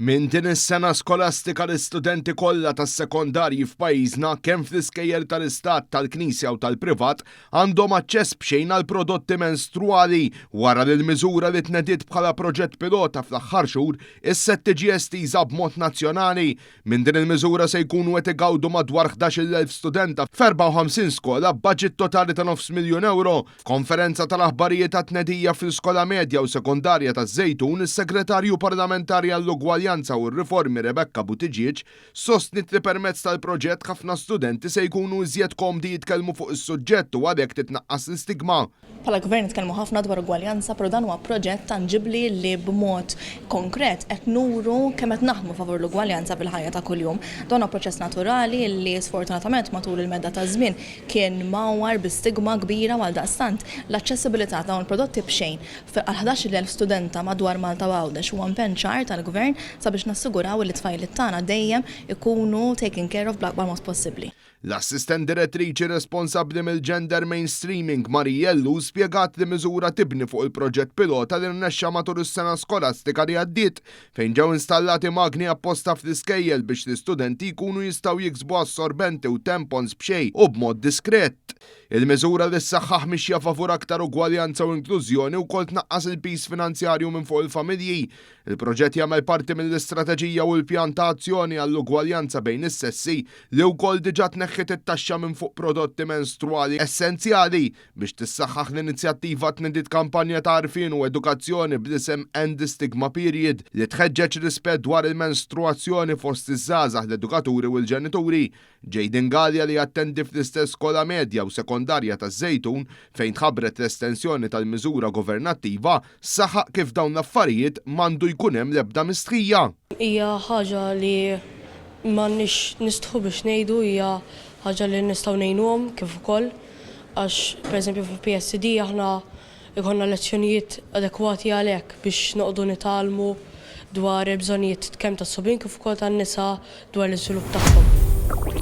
Minn din is-sena skolastika l-istudenti kollha tas-sekondarji f'pajjiżna kemm fl-iskejjer tal-istat, tal-Knisja u tal-privat għandhom aċċess b'xejn għal prodotti menstruali wara li l-miżura li tnediet bħala proġett pilota fl-aħħar xhur issa tiġi estiża b'mod nazzjonali. Minn din il-miżura se jkunu qed igawdu madwar 11,000 studenta f'54 skola b'baġit totali ta' €900,000. F'konferenza tal-aħbarijiet ta' tnedija fl-iskola medja u sekondarja taż-Żejtun, is-segretarju parlamentari għall-ugwaljanza u r-riformi Rebecca Buttigieg sostnit li permezz tal-proġett ħafna studenti se jkunu iżjed komdi jitkellmu fuq is-suġġett u għalhekk titnaqqas l-istigma. Bħala gvern nitkellmu ħafna dwar ugwaljanza, però dan huwa proġett tanġibli li b'mod konkret qed nuru kemm qed naħdmu favur l-ugwaljanza fil-ħajja ta' kuljum. Dan huwa proċess naturali li sfortunatament matul il-medda ta' żmien kien mawwar bi stigma kbira għal daqstant l-aċċessibilità ta' dawn il-prodotti b'xejn għal 11,000 studenta madwar Malta u Għawdex huwa impenn ċar tal-gvern sabiex nassiguraw li t-tfajliet tagħna dejjem ikunu taken care of bl-aqwa mod possibbli. L-assistent direttriċi responsabbli mill-gender mainstreaming Mariellu spjegat li miżura tibni fuq il-proġett pilota li rnexxa matul is-sena skolastika li għaddiet fejn ġew installati magni apposta fl-iskejjel biex l-istudenti jkunu jistgħu jiksbu assorbenti u tampons b'xejn u b'mod diskret. Il-miżura li s-saħħaħ mixja favur aktar ugwaljanza u inklużjoni wkoll tnaqqas il-pis finanzjarju minn fuq il-familji. Il-proġett jagħmel parti mill-istrateġija u l-pjan ta' azzjoni għall-ugwaljanza bejn is-sessi li wkoll diġà tneħħit it-taxxa minn fuq prodotti menstruali essenzjali biex tissaħħaħ l-inizjattiva tnediet kampanja ta' għarfien u edukazzjoni bl-isem End the Stigma Period li tħeġġeġ rispett dwar il-menstruazzjoni fost iż-żgħażagħ l-edukaturi u l-ġenituri. Ġejdin Galja li attendi fl-istess skola medja u sekondarja taż-Żejtun fejn tħabbret l-estensjoni tal-miżura governattiva saħaq kif dawn l-affarijiet m'għandu jkun hemm l-ebda mistħija. Hija ħaġa li m'għandniex nistħu biex ngħidu, hija ħaġa li nistgħu ngħinuhom kif ukoll għax pereżempju fil-PSD aħna ikollna lezzjonijiet adekwati għalhekk biex noqogħdu nitgħallmu dwar il-bżonnijiet kemm tas-sobien kif ukoll tan-nisa dwar l-iżvilupp tagħhom.